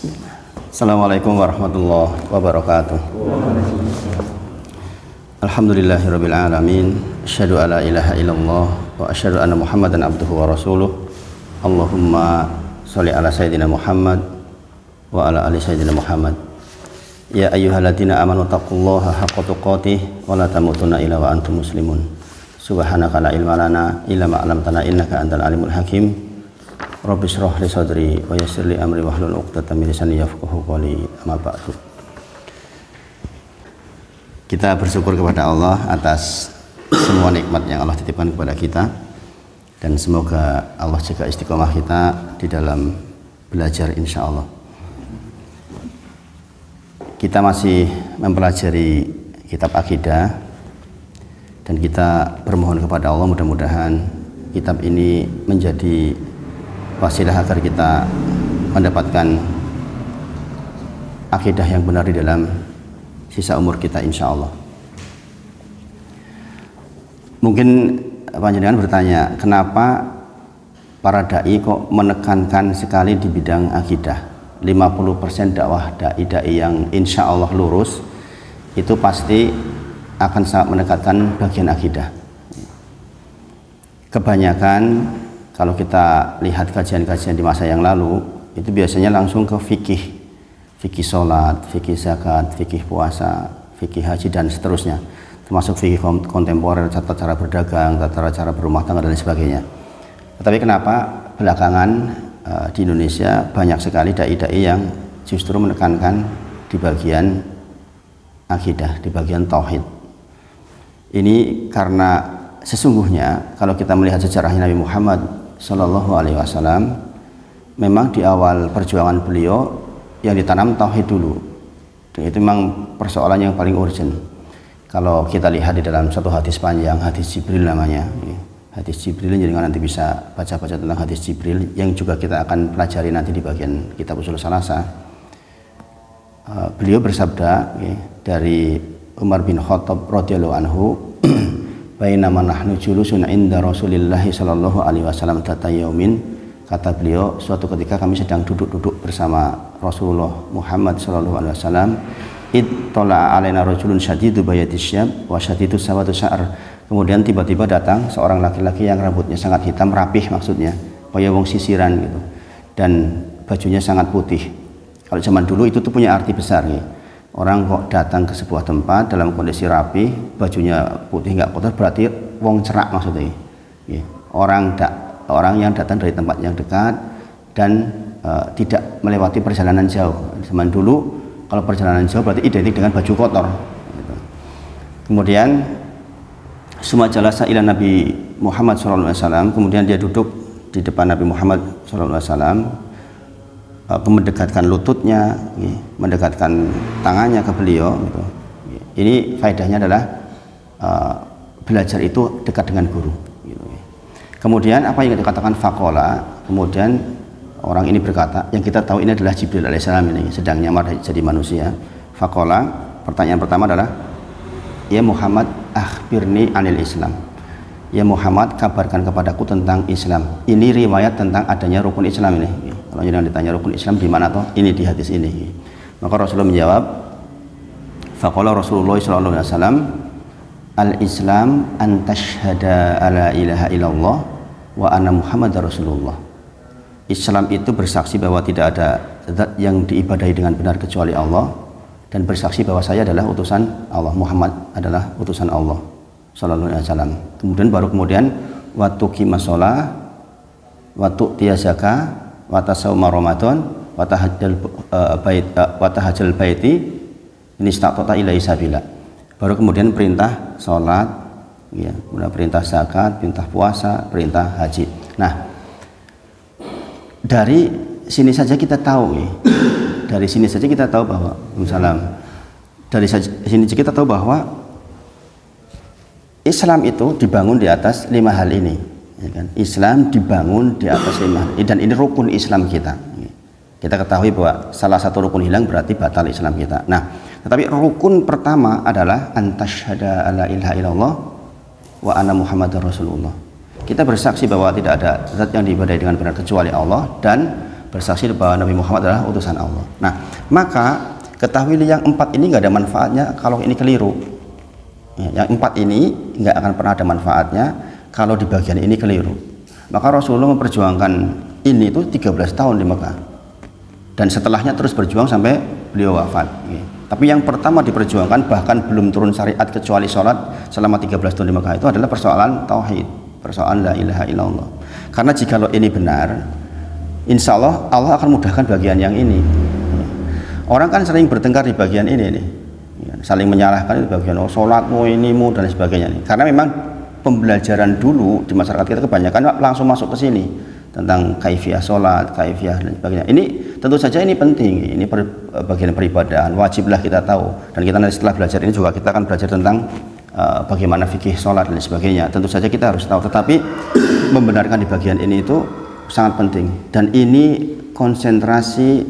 Bismillah. Assalamualaikum warahmatullahi wabarakatuh. Alhamdulillahirabbil alamin. Asyhadu alla ilaha illallah wa asyhadu anna Muhammadan abduhu wa rasuluh. Allahumma sholli ala sayyidina Muhammad wa ala ali sayyidina Muhammad. Ya ayyuhalladzina amanu taqullaha haqqa tuqatih wa la tamutunna illa wa antum muslimun. Subhanaka la ilma lana illa ma 'allamtana innaka antal alimul hakim. Rabbi shrah li sadri wa yassir li amri wahlul 'uqdatam min lisani yafqahu qawli. Amma ba'du. Kita bersyukur kepada Allah atas semua nikmat yang Allah titipkan kepada kita, dan semoga Allah jaga istiqomah kita di dalam belajar insyaallah. Kita masih mempelajari kitab akidah, dan kita bermohon kepada Allah mudah-mudahan kitab ini menjadi wasilah agar kita mendapatkan akidah yang benar di dalam sisa umur kita insya Allah. Mungkin panjenengan bertanya, kenapa para dai kok menekankan sekali di bidang akidah? 50% dakwah dai-dai yang insya Allah lurus itu pasti akan sangat menekankan bagian akidah. Kebanyakan kalau kita lihat kajian-kajian di masa yang lalu, itu biasanya langsung ke fikih sholat, fikih zakat, fikih puasa, fikih haji, dan seterusnya, termasuk fikih kontemporer, tata cara berdagang, tata cara berumah tangga, dan sebagainya. Tetapi kenapa belakangan di Indonesia banyak sekali dai-dai yang justru menekankan di bagian akidah, di bagian tauhid? Ini karena sesungguhnya kalau kita melihat sejarahnya Nabi Muhammad Sallallahu Alaihi Wasallam, memang di awal perjuangan beliau yang ditanam tauhid dulu, dan itu memang persoalan yang paling urgent. Kalau kita lihat di dalam satu hadis panjang, hadis Jibril namanya, hadis Jibril, jadi nanti bisa baca-baca tentang hadis Jibril yang juga kita akan pelajari nanti di bagian kitab Ushul Salasah. Beliau bersabda dari Umar bin Khattab radhiyallahu anhu, bainama nahnu julusun inda Rasulillahi sallallahu alaihi wasallam dzata yaumin, kata beliau, suatu ketika kami sedang duduk-duduk bersama Rasulullah Muhammad sallallahu alaihi wasallam, ittala alaina rajulun syadidu bayatis syab wa syadidu sawatu sya'ar. Kemudian tiba-tiba datang seorang laki-laki yang rambutnya sangat hitam, rapih maksudnya, kaya wong sisiran gitu, dan bajunya sangat putih. Kalau zaman dulu itu tuh punya arti besar nih. Orang kok datang ke sebuah tempat dalam kondisi rapi, bajunya putih nggak kotor, berarti wong cerak maksudnya. Orang yang datang dari tempat yang dekat dan tidak melewati perjalanan jauh. Zaman dulu kalau perjalanan jauh berarti identik dengan baju kotor. Gitu. Kemudian summa jalasa ila Nabi Muhammad SAW, kemudian dia duduk di depan Nabi Muhammad SAW, mendekatkan lututnya, mendekatkan tangannya ke beliau. Gitu. Ini faedahnya adalah belajar itu dekat dengan guru. Gitu. Kemudian apa yang dikatakan faqala, kemudian orang ini berkata, yang kita tahu ini adalah Jibril alaihissalam, ini sedang nyamar jadi manusia. Faqala, pertanyaan pertama adalah, ya Muhammad akhbirni anil Islam. Ya Muhammad, kabarkan kepadaku tentang Islam. Ini riwayat tentang adanya rukun Islam ini. Kalau jangan ditanya rukun Islam di mana toh? Ini di hadis ini. Maka Rasulullah menjawab, faqala Rasulullah sallallahu alaihi wasallam, al-Islam an tashhada alla ilaha illallah wa anna Muhammadar Rasulullah. Islam itu bersaksi bahwa tidak ada zat yang diibadahi dengan benar kecuali Allah, dan bersaksi bahwa saya adalah utusan Allah, Muhammad adalah utusan Allah sallallahu alaihi wasallam. Kemudian wa tuqimas shalah wa tu'tiyaz zakah wa tasawma ramadan wa tahajjal baiti ini statota ilaihi sabila. Baru kemudian perintah sholat, ya, kemudian perintah zakat, perintah puasa, perintah haji. Nah, dari sini saja kita tahu, dari sini saja kita tahu bahwa dari sini kita tahu bahwa Islam itu dibangun di atas 5 hal ini, ya kan? Islam dibangun di atas 5 hal ini, dan ini rukun Islam kita. Kita ketahui bahwa salah satu rukun hilang berarti batal Islam kita. Nah, tetapi rukun pertama adalah antasyhada alla ilaha illallah wa anna Muhammadar Rasulullah. Kita bersaksi bahwa tidak ada zat yang diibadahi dengan benar kecuali Allah, dan bersaksi bahwa Nabi Muhammad adalah utusan Allah. Nah, maka ketahui yang 4 ini nggak ada manfaatnya kalau ini keliru. Ya, yang 4 ini nggak akan pernah ada manfaatnya kalau di bagian ini keliru. Maka Rasulullah memperjuangkan ini itu 13 tahun di Mekah, dan setelahnya terus berjuang sampai beliau wafat. Tapi yang pertama diperjuangkan, bahkan belum turun syariat kecuali sholat selama 13 tahun di Mekah, itu adalah persoalan tauhid, persoalan la ilaha illallah. Karena jikalau ini benar, insya Allah Allah akan mudahkan bagian yang ini. Orang kan sering bertengkar di bagian ini nih, saling menyalahkan di bagian sholatmu, inimu dan sebagainya nih. Karena memang pembelajaran dulu di masyarakat kita kebanyakan langsung masuk ke sini tentang kaifiah sholat, kaifiah dan sebagainya. Ini tentu saja ini penting, ini bagian peribadahan, wajiblah kita tahu. Dan kita nanti setelah belajar ini juga kita akan belajar tentang bagaimana fikih sholat dan sebagainya. Tentu saja kita harus tahu, tetapi membenarkan di bagian ini itu sangat penting. Dan ini konsentrasi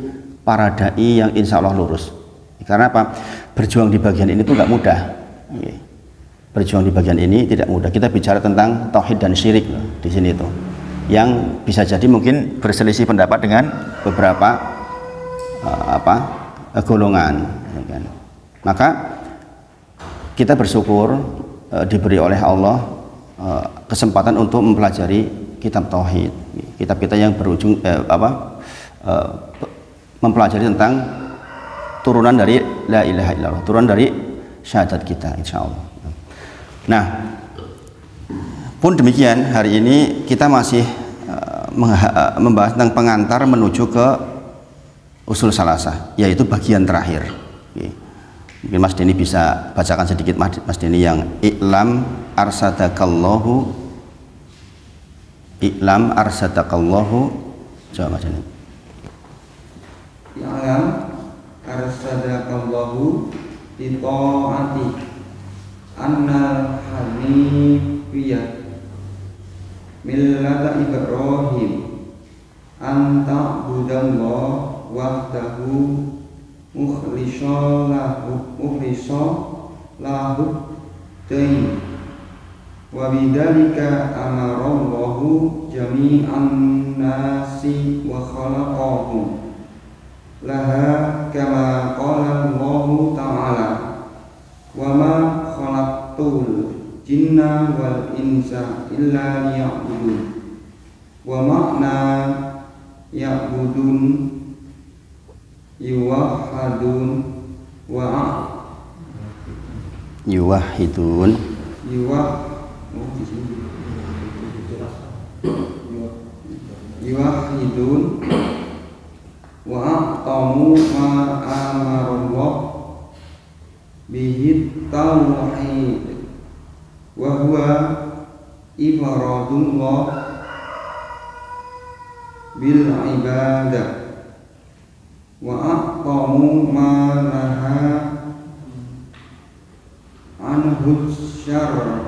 para dai yang insya Allah lurus. Karena apa? Berjuang di bagian ini tuh nggak mudah. Berjuang di bagian ini tidak mudah. Kita bicara tentang tauhid dan syirik loh, di sini tuh, yang bisa jadi mungkin berselisih pendapat dengan beberapa golongan, ya kan? Maka kita bersyukur diberi oleh Allah kesempatan untuk mempelajari kitab tauhid, kitab kita yang berujung mempelajari tentang turunan dari la ilaha illallah, turunan dari syahadat kita, insya Allah. Nah, pun demikian hari ini kita masih membahas tentang pengantar menuju ke usul salasah, yaitu bagian terakhir. Mungkin Mas Denny bisa bacakan sedikit, Mas Denny, yang i'lam arsadakallahu, coba Mas Denny. I'lam arsadakallahu bi ta'ati annal hanifiyah millata Ibrahim anta budallah wahdahu mukhlisa lahu dain wa bidzalika amarallahu jami'an nasi wa khalaqahum laha kama qala Allah ta'ala wa ma khalaqtul jinna wal insa illa liya'budun wa makna ya'budun yuwahhidun wa aqtamu ma amarallah bihi tauhid wa huwa ifradullah bil ibadah wa aqtamu ma naha anhu syarr.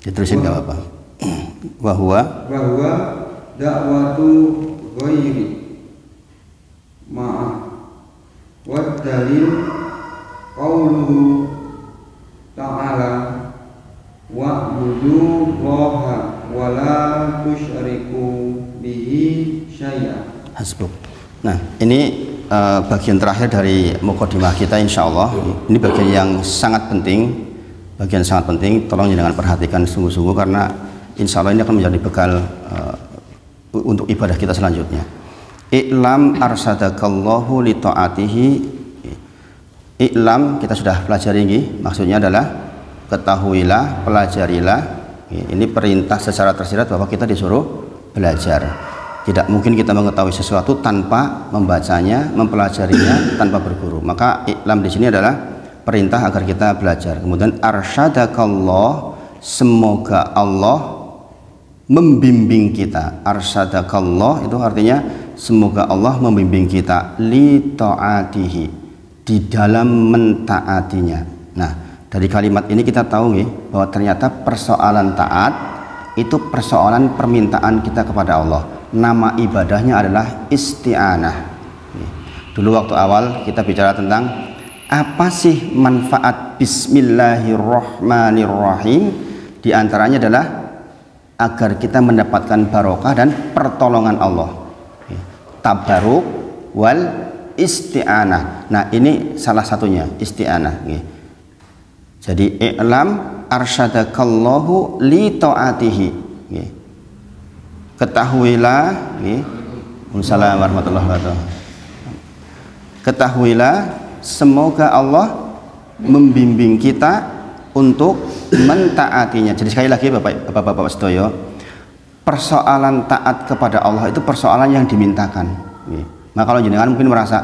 Diterusin nggak apa-apa. Bahwa dakwatu ghairi ma'ah wa dalil qauluhu ta'ala wa'budu Allaha wa la tusyriku bihi syai'an. Hasbuk. Nah, ini bagian terakhir dari mukadimah kita, insya Allah. Ini bagian yang sangat penting, tolong jangan perhatikan sungguh-sungguh, karena insya Allah ini akan menjadi bekal untuk ibadah kita selanjutnya. I'lam arsadakallahu li ta'atihi. I'lam kita sudah pelajari ini, maksudnya adalah ketahuilah, pelajarilah. Ini perintah secara tersirat bahwa kita disuruh belajar. Tidak mungkin kita mengetahui sesuatu tanpa membacanya, mempelajarinya, tanpa berguru. Maka i'lam di sini adalah perintah agar kita belajar. Kemudian arsyadakallah, semoga Allah membimbing kita. Arsyadakallah itu artinya semoga Allah membimbing kita li ta'atihi, di dalam mentaatinya. Nah, dari kalimat ini kita tahu bahwa ternyata persoalan taat itu persoalan permintaan kita kepada Allah. Nama ibadahnya adalah isti'anah. Dulu waktu awal kita bicara tentang apa sih manfaat Bismillahirrahmanirrahim. Di antaranya adalah agar kita mendapatkan barokah dan pertolongan Allah. Tabaruk wal isti'anah. Nah, ini salah satunya isti'anah. Jadi i'lam arsyadakallahu li ta'atihi. Ketahuilah, Assalamualaikum warahmatullahi wabarakatuh. Ketahuilah, semoga Allah membimbing kita untuk mentaatinya. Jadi sekali lagi Bapak-bapak sedoyo, persoalan taat kepada Allah itu persoalan yang dimintakan. Maka kalau jenengan mungkin merasa,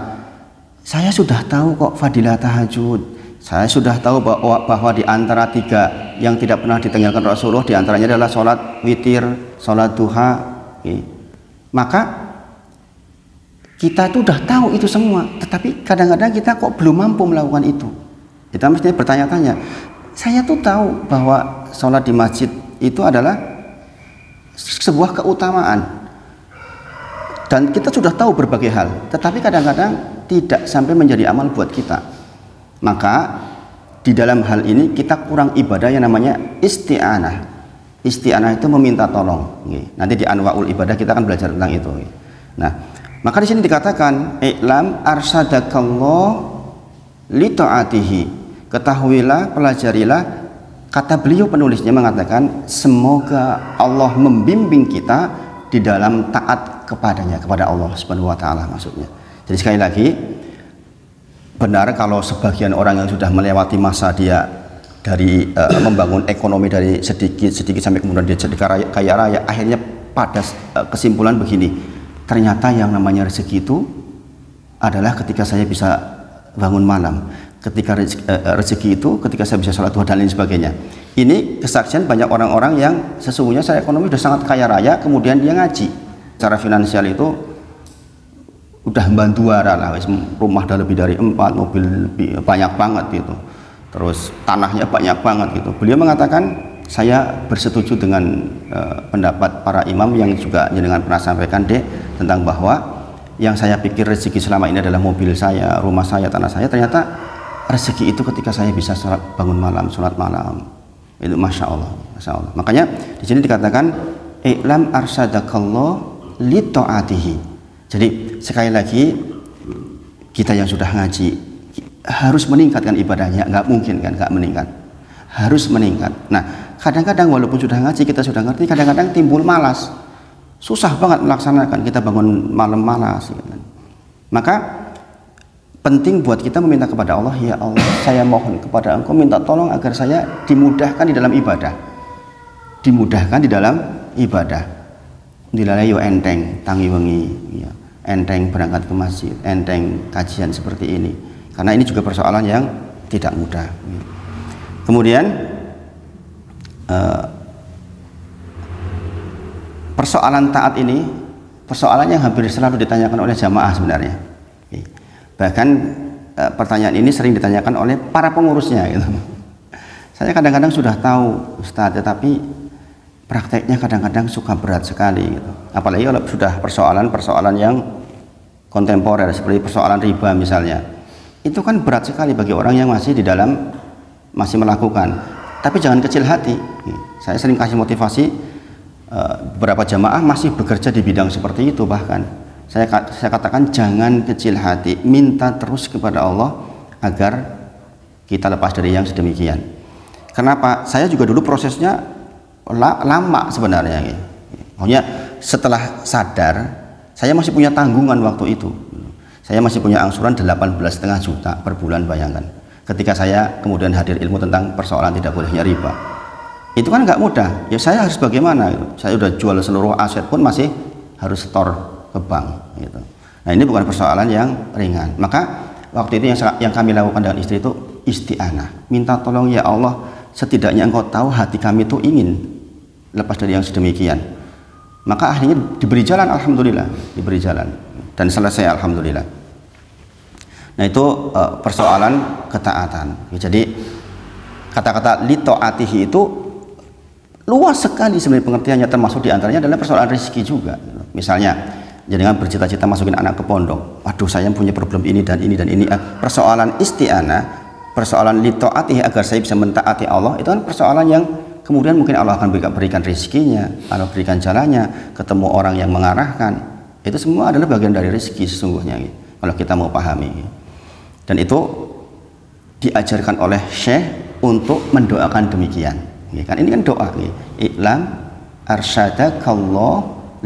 saya sudah tahu kok fadilah tahajud, saya sudah tahu bahwa di antara 3 yang tidak pernah ditinggalkan Rasulullah diantaranya adalah sholat witir, sholat duha. Maka kita itu sudah tahu itu semua, tetapi kadang-kadang kita kok belum mampu melakukan itu. Kita mestinya bertanya-tanya, saya tuh tahu bahwa sholat di masjid itu adalah sebuah keutamaan dan kita sudah tahu berbagai hal, tetapi kadang-kadang tidak sampai menjadi amal buat kita. Maka di dalam hal ini kita kurang ibadah yang namanya isti'anah. Isti'anah itu meminta tolong. Nanti di anwaul ibadah kita akan belajar tentang itu. Nah, maka di sini dikatakan i'lam arsadakallah li ta'atihi. Ketahuilah, pelajarilah. Kata beliau penulisnya mengatakan semoga Allah membimbing kita di dalam taat kepadanya, kepada Allah Subhanahu wa taala maksudnya. Jadi sekali lagi, benar kalau sebagian orang yang sudah melewati masa dia dari membangun ekonomi dari sedikit sampai kemudian dia jadi kaya raya, akhirnya pada kesimpulan begini, ternyata yang namanya rezeki itu adalah ketika saya bisa bangun malam, ketika rezeki itu ketika saya bisa sholat duha dan lain sebagainya. Ini kesaksian banyak orang-orang yang sesungguhnya saya ekonomi sudah sangat kaya raya, kemudian dia ngaji. Secara finansial itu udah bantuara lah, rumah udah lebih dari 4, mobil lebih banyak banget gitu, terus tanahnya banyak banget gitu. Beliau mengatakan, saya bersetuju dengan pendapat para imam yang juga dengan pernah sampaikan tentang bahwa yang saya pikir rezeki selama ini adalah mobil saya, rumah saya, tanah saya, ternyata rezeki itu ketika saya bisa bangun malam, sholat malam. Itu masya Allah, masya Allah. Makanya di sini dikatakan i'lam arsadakallah li ta'atihi. Jadi sekali lagi, kita yang sudah ngaji harus meningkatkan ibadahnya. Nggak mungkin kan nggak meningkat, harus meningkat. Nah, kadang-kadang walaupun sudah ngaji, kita sudah ngerti, kadang-kadang timbul malas, susah banget melaksanakan, kita bangun malam malas gitu kan. Maka penting buat kita meminta kepada Allah, ya Allah, saya mohon kepada Engkau, minta tolong agar saya dimudahkan di dalam ibadah, dimudahkan di dalam ibadah. Dilalai yo enteng tangi wengi, ya. Enteng berangkat ke masjid, enteng kajian seperti ini, karena ini juga persoalan yang tidak mudah. Kemudian persoalan taat ini persoalan yang hampir selalu ditanyakan oleh jamaah sebenarnya. Bahkan pertanyaan ini sering ditanyakan oleh para pengurusnya gitu. Saya kadang-kadang sudah tahu Ustaz, tetapi prakteknya kadang-kadang suka berat sekali gitu. Apalagi kalau sudah persoalan-persoalan yang kontemporer seperti persoalan riba misalnya. Itu kan berat sekali bagi orang yang masih di dalam, masih melakukan. Tapi jangan kecil hati. Saya sering kasih motivasi, beberapa jamaah masih bekerja di bidang seperti itu, bahkan saya katakan jangan kecil hati, minta terus kepada Allah agar kita lepas dari yang sedemikian. Kenapa? Saya juga dulu prosesnya lama sebenarnya. Pokoknya setelah sadar, saya masih punya tanggungan waktu itu. Saya masih punya angsuran 18,5 juta per bulan, bayangkan. Ketika saya kemudian hadir ilmu tentang persoalan tidak bolehnya riba. Itu kan nggak mudah. Ya saya harus bagaimana? Saya udah jual seluruh aset pun masih harus store ke bank gitu. Nah, ini bukan persoalan yang ringan. Maka waktu itu yang kami lakukan dengan istri itu isti'anah, minta tolong ya Allah, setidaknya Engkau tahu hati kami itu ingin lepas dari yang sedemikian. Maka akhirnya diberi jalan, alhamdulillah, diberi jalan dan selesai, alhamdulillah. Nah, itu persoalan ketaatan. Jadi kata-kata li ta'atihi itu luas sekali sebenarnya pengertiannya, termasuk diantaranya adalah persoalan rezeki juga. Misalnya, jangan bercita-cita masukin anak ke pondok. Waduh, saya punya problem ini dan ini dan ini. Persoalan isti'anah, persoalan li ta'atihi agar saya bisa mentaati Allah, itu kan persoalan yang kemudian mungkin Allah akan berikan rezekinya, Allah berikan jalannya, ketemu orang yang mengarahkan. Itu semua adalah bagian dari rezeki sesungguhnya gitu, kalau kita mau pahami gitu. Dan itu diajarkan oleh Syekh untuk mendoakan demikian gitu kan. Ini kan doa gitu. I'lam arsyadakallah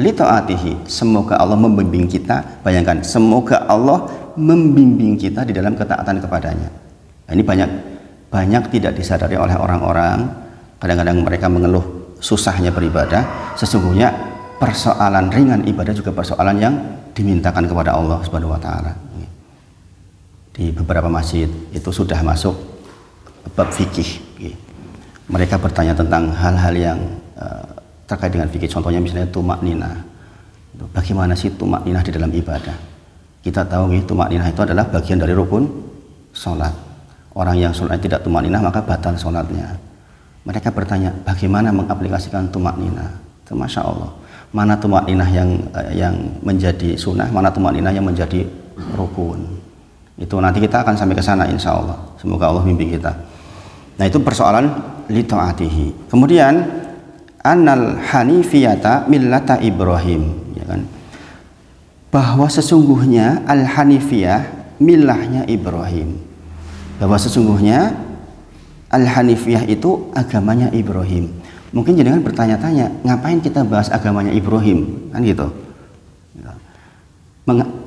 li ta'atihi, semoga Allah membimbing kita. Bayangkan, semoga Allah membimbing kita di dalam ketaatan kepadanya. Nah, ini banyak tidak disadari oleh orang-orang. Kadang-kadang mereka mengeluh susahnya beribadah, sesungguhnya persoalan ringan ibadah juga persoalan yang dimintakan kepada Allah Subhanahu wa taala. Di beberapa masjid itu sudah masuk bab fikih. Mereka bertanya tentang hal-hal yang terkait dengan fikih, contohnya misalnya tumakninah. Bagaimana sih tumakninah di dalam ibadah? Kita tahu tumakninah itu adalah bagian dari rukun sholat. Orang yang sholat tidak tumakninah maka batal sholatnya. Mereka bertanya, bagaimana mengaplikasikan tumakninah? Itu Masya Allah. Mana tumakninah yang menjadi sunnah, mana tumakninah yang menjadi rukun. Itu nanti kita akan sampai ke sana insya Allah. Semoga Allah bimbing kita. Nah, itu persoalan li ta'atihi. Kemudian annal hanifiyata millata Ibrahim, ya kan? Bahwa sesungguhnya al-hanifiyah milahnya Ibrahim. Bahwa sesungguhnya al-hanifiyah itu agamanya Ibrahim. Mungkin jenengan bertanya-tanya, ngapain kita bahas agamanya Ibrahim? Kan gitu.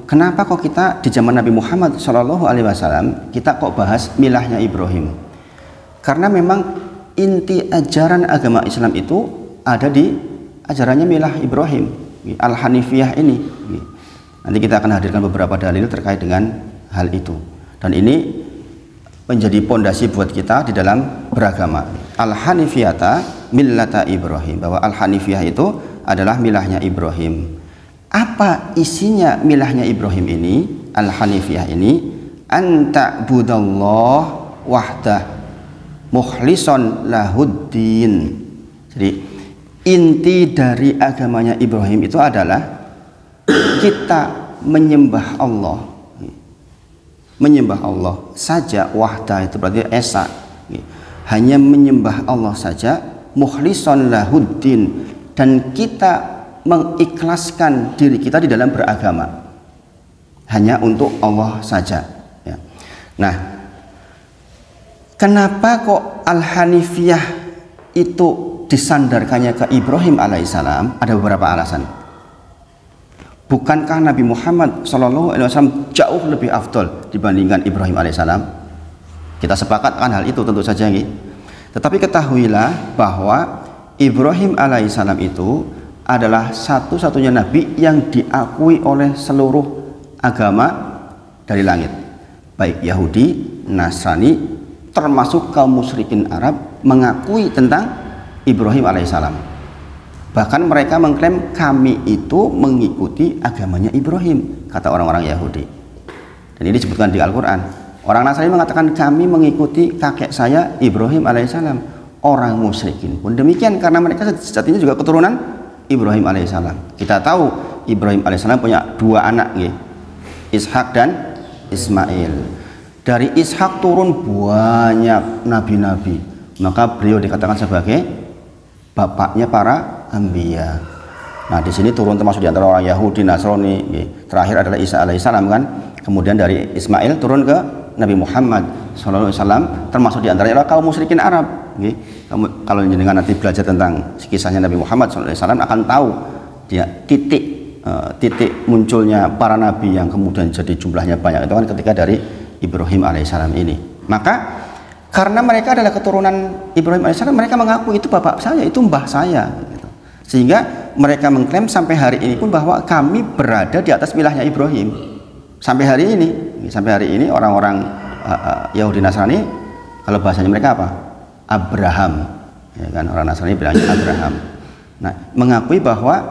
Kenapa kok kita di zaman Nabi Muhammad SAW kita kok bahas milahnya Ibrahim? Karena memang inti ajaran agama Islam itu ada di ajarannya milah Ibrahim, al-hanifiyah ini. Nanti kita akan hadirkan beberapa dalil terkait dengan hal itu. Dan ini menjadi pondasi buat kita di dalam beragama. Al-hanifiyata millata Ibrahim, bahwa al-hanifiyah itu adalah milahnya Ibrahim. Apa isinya milahnya Ibrahim ini, al-hanifiyah ini? Anta budallah wahdah mukhlisan lahuddin. Jadi inti dari agamanya Ibrahim itu adalah kita menyembah Allah saja. Wahdah itu berarti esa, hanya menyembah Allah saja, mukhlisan lahuddin, dan kita mengikhlaskan diri kita di dalam beragama hanya untuk Allah saja, ya. Nah, kenapa kok al-hanifiyah itu disandarkannya ke Ibrahim alaihissalam? Ada beberapa alasan. Bukankah Nabi Muhammad SAW jauh lebih afdol dibandingkan Ibrahim alaihissalam? Kita sepakatkan hal itu tentu saja, gitu. Tetapi ketahuilah bahwa Ibrahim alaihissalam itu adalah satu-satunya nabi yang diakui oleh seluruh agama dari langit, baik Yahudi, Nasrani, termasuk kaum musyrikin Arab mengakui tentang Ibrahim alaihissalam. Bahkan mereka mengklaim kami itu mengikuti agamanya Ibrahim, kata orang-orang Yahudi. Dan ini disebutkan di Al-Quran. Orang Nasrani mengatakan kami mengikuti kakek saya Ibrahim alaihissalam. Orang musyrikin pun demikian, karena mereka sejatinya juga keturunan Ibrahim alaihissalam. Kita tahu Ibrahim alaihissalam punya dua anak, Ishak dan Ismail. Dari Ishak turun banyak nabi-nabi, maka beliau dikatakan sebagai bapaknya para anbiya. Nah, di sini turun termasuk di antara orang Yahudi, Nasrani. Terakhir adalah Isa alaihissalam kan. Kemudian dari Ismail turun ke Nabi Muhammad SAW, termasuk di antaranya kaum musyrikin Arab. Kalau jenengan nanti belajar tentang kisahnya Nabi Muhammad SAW akan tahu dia titik munculnya para nabi yang kemudian jadi jumlahnya banyak itu kan ketika dari Ibrahim alaihissalam ini. Maka karena mereka adalah keturunan Ibrahim alaihissalam, mereka mengaku itu bapak saya, itu mbah saya, gitu. Sehingga mereka mengklaim sampai hari ini pun bahwa kami berada di atas milahnya Ibrahim. Sampai hari ini orang-orang Yahudi Nasrani, kalau bahasanya mereka apa? Abraham, ya kan, orang Nasrani bilangnya Abraham. Nah, mengakui bahwa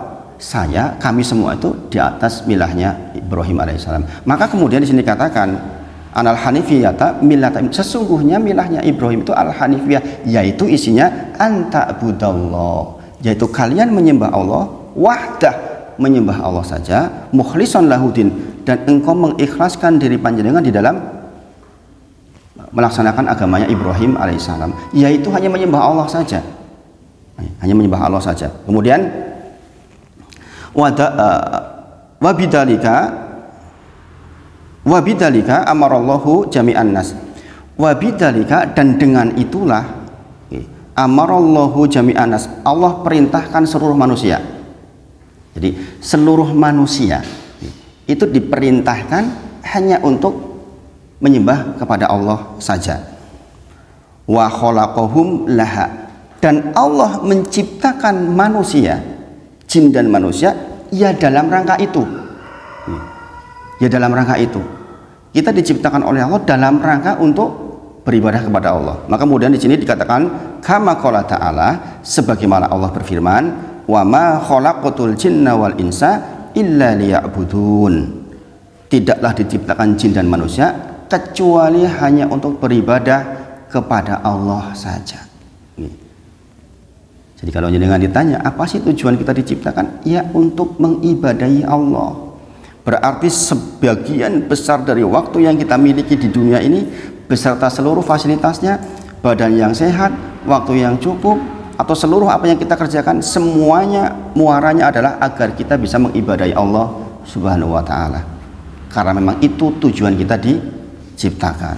kami semua itu di atas milahnya Ibrahim alaihissalam. Maka kemudian di sini katakan anal hanifiyata millata, sesungguhnya milahnya Ibrahim itu al hanifiyah, yaitu isinya anta budallah, yaitu kalian menyembah Allah wahdah, menyembah Allah saja, mukhlisan lahudin, dan engkau mengikhlaskan diri panjenengan di dalam melaksanakan agamanya Ibrahim alaihissalam, yaitu hanya menyembah Allah saja. hanya menyembah Allah saja. Kemudian wabidalika amarallahu jami'an nas. Wabidalika, dan dengan itulah amarallahu jami'an nas, Allah perintahkan seluruh manusia. Jadi seluruh manusia itu diperintahkan hanya untuk menyembah kepada Allah saja. Wa khalaqahum laha, dan Allah menciptakan manusia, jin dan manusia, ya dalam rangka itu. Ya dalam rangka itu. Kita diciptakan oleh Allah dalam rangka untuk beribadah kepada Allah. Maka kemudian di sini dikatakan kama qala ta'ala, sebagaimana Allah berfirman, wa ma khalaqatul jinna wal insa illa liya'budun. Tidaklah diciptakan jin dan manusia kecuali hanya untuk beribadah kepada Allah saja. Jadi kalau dengan ditanya apa sih tujuan kita diciptakan, ya untuk mengibadahi Allah. Berarti sebagian besar dari waktu yang kita miliki di dunia ini beserta seluruh fasilitasnya, badan yang sehat, waktu yang cukup, atau seluruh apa yang kita kerjakan, semuanya muaranya adalah agar kita bisa mengibadahi Allah Subhanahu wa ta'ala. Karena memang itu tujuan kita diciptakan.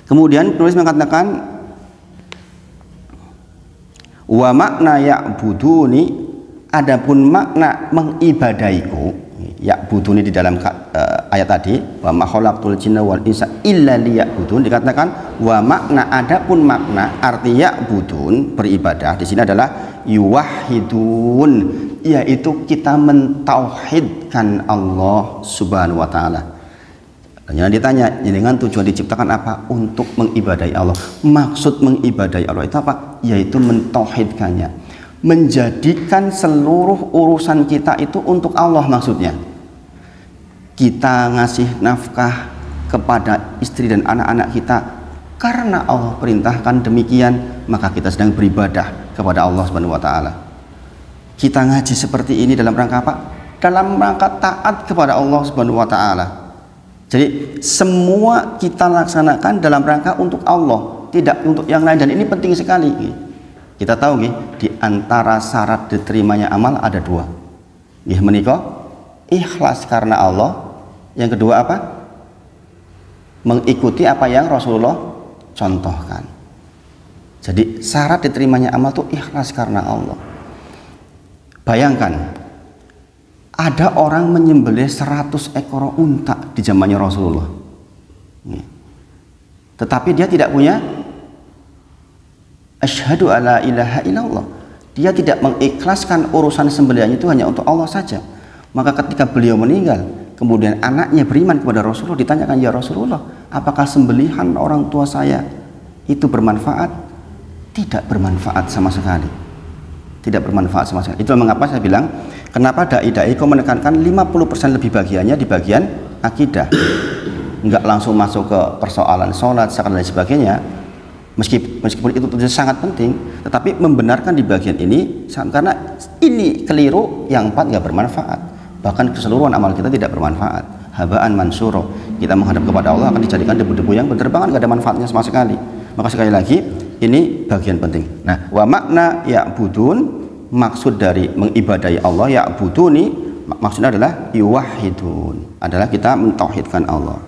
Kemudian penulis mengatakan wa makna ya'buduni, adapun makna mengibadaiku, ya'buduni di dalam ayat tadi, wa ma khalaqtul jinna wal insa illa liya'budun, dikatakan wa makna, adapun makna arti ya'budun beribadah di sini adalah yuwahhidun, yaitu kita mentauhidkan Allah Subhanahu wa ta'ala. Jangan ditanya dengan tujuan diciptakan apa? Untuk mengibadahi Allah. Maksud mengibadahi Allah itu apa? Yaitu mentauhidkannya, menjadikan seluruh urusan kita itu untuk Allah. Maksudnya kita ngasih nafkah kepada istri dan anak-anak kita karena Allah perintahkan demikian, maka kita sedang beribadah kepada Allah Subhanahu wa ta'ala. Kita ngaji seperti ini dalam rangka apa? Dalam rangka taat kepada Allah Subhanahu wa ta'ala. Jadi semua kita laksanakan dalam rangka untuk Allah, tidak untuk yang lain, dan ini penting sekali. Kita tahu di antara syarat diterimanya amal ada dua. Menika ikhlas karena Allah. Yang kedua apa? Mengikuti apa yang Rasulullah contohkan. Jadi syarat diterimanya amal itu ikhlas karena Allah. Bayangkan ada orang menyembelih 100 ekor unta di zamannya Rasulullah, tetapi dia tidak punya asyhadu alla ilaha illallah. Dia tidak mengikhlaskan urusan sembelihannya itu hanya untuk Allah saja. Maka ketika beliau meninggal, kemudian anaknya beriman kepada Rasulullah, ditanyakan, ya Rasulullah, apakah sembelihan orang tua saya itu bermanfaat? Tidak bermanfaat sama sekali. Tidak bermanfaat sama sekali. Itu mengapa saya bilang, kenapa dai-dai kok menekankan 50% lebih bagiannya di bagian akidah, enggak langsung masuk ke persoalan sholat, zakat dan sebagainya. Meskipun itu sangat penting, tetapi membenarkan di bagian ini, karena ini keliru, yang 4 enggak bermanfaat. Bahkan keseluruhan amal kita tidak bermanfaat. Habaan mansuro, kita menghadap kepada Allah akan dijadikan debu-debu yang berterbangan, enggak ada manfaatnya sama sekali. Maka sekali lagi, ini bagian penting. Nah, wa makna ya'budun, maksud dari mengibadahi Allah, ya'buduni maksudnya adalah yuwahhidun, adalah kita mentauhidkan Allah.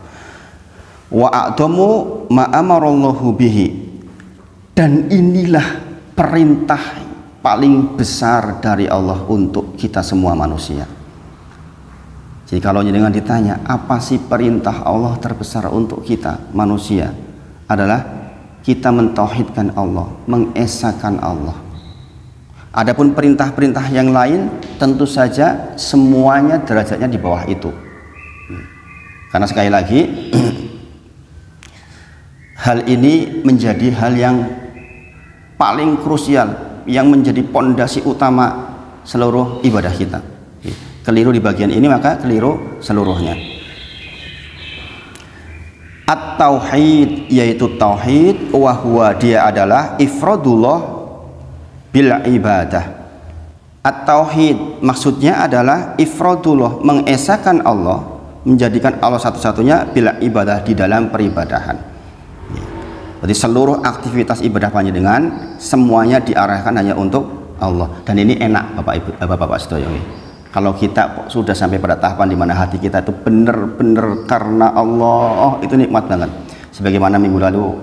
Wa a'damu ma amarallahu bihi, dan inilah perintah paling besar dari Allah untuk kita semua manusia. Jadi kalau dengan ditanya apa sih perintah Allah terbesar untuk kita manusia, adalah kita mentauhidkan Allah, mengesakan Allah. Adapun perintah-perintah yang lain tentu saja semuanya derajatnya di bawah itu. Karena sekali lagi hal ini menjadi hal yang paling krusial, yang menjadi pondasi utama seluruh ibadah kita. Keliru di bagian ini maka keliru seluruhnya. At-tauhid, yaitu tauhid, wa huwa, dia adalah ifradullah bil ibadah. At-tauhid maksudnya adalah ifradullah, mengesakan Allah, menjadikan Allah satu-satunya bil ibadah, di dalam peribadahan. Berarti seluruh aktivitas ibadah panjenengan semuanya diarahkan hanya untuk Allah. Dan ini enak Bapak Ibu, Bapak sedaya. Kalau kita sudah sampai pada tahapan di mana hati kita itu benar-benar karena Allah, itu nikmat banget. Sebagaimana minggu lalu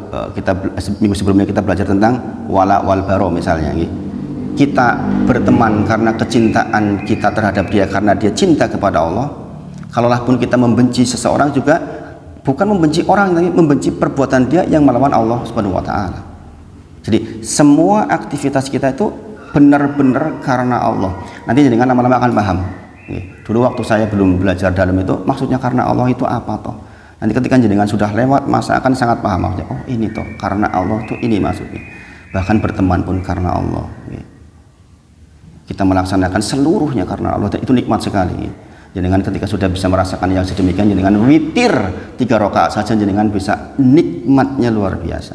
minggu sebelumnya kita belajar tentang wala wal baro misalnya. Kita berteman karena kecintaan kita terhadap dia, karena dia cinta kepada Allah. Kalaulah pun kita membenci seseorang juga bukan membenci orang, tapi membenci perbuatan dia yang melawan Allah Subhanahu wa taala. Jadi semua aktivitas kita itu benar-benar karena Allah. Nanti dengan lama-lama akan paham. Dulu waktu saya belum belajar dalam itu, maksudnya karena Allah itu apa toh? Nanti ketika jenengan sudah lewat masa akan sangat paham maksudnya. Oh ini toh karena Allah tuh ini maksudnya. Bahkan berteman pun karena Allah. Kita melaksanakan seluruhnya karena Allah, dan itu nikmat sekali. Jenengan ketika sudah bisa merasakan yang sedemikian, jenengan witir 3 rakaat saja jenengan bisa nikmatnya luar biasa.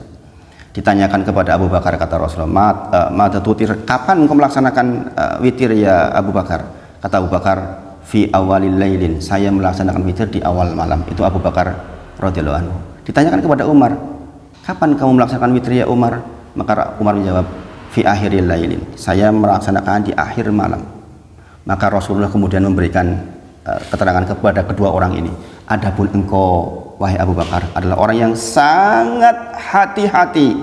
Ditanyakan kepada Abu Bakar, kata Rasulullah, mata tutir, kapan engkau melaksanakan witir ya Abu Bakar? Kata Abu Bakar, fi awalil lailin, saya melaksanakan witir di awal malam. Itu Abu Bakar radhiyallahu anhu. Ditanyakan kepada Umar, kapan kamu melaksanakan witir ya Umar? Maka Umar menjawab, fi akhiril lailin, saya melaksanakan di akhir malam. Maka Rasulullah kemudian memberikan keterangan kepada kedua orang ini, adapun engkau wahai Abu Bakar adalah orang yang sangat hati-hati,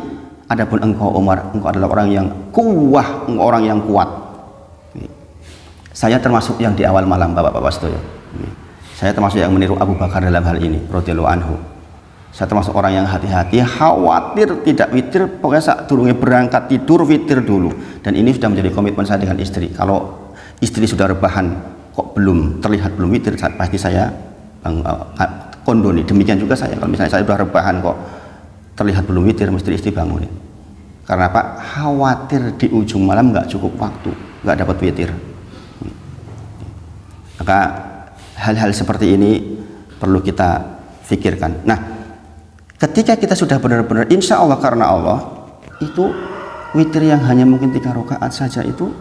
adapun engkau Umar, engkau adalah orang yang kuwah, engkau orang yang kuat. Saya termasuk yang di awal malam Bapak-bapak sedoyo. Saya termasuk yang meniru Abu Bakar dalam hal ini radhiyallahu anhu. Saya termasuk orang yang hati-hati, khawatir tidak witir, pokoknya saat turunnya berangkat tidur witir dulu. Dan ini sudah menjadi komitmen saya dengan istri. Kalau istri sudah rebahan kok belum terlihat belum witir, pasti saya kondoni. Demikian juga saya, kalau misalnya saya sudah rebahan kok terlihat belum witir, mesti istri bangunin. Karena apa? Khawatir di ujung malam nggak cukup waktu, nggak dapat witir. Maka hal-hal seperti ini perlu kita pikirkan. Nah, ketika kita sudah benar-benar insya Allah karena Allah, itu witir yang hanya mungkin 3 rakaat saja itu,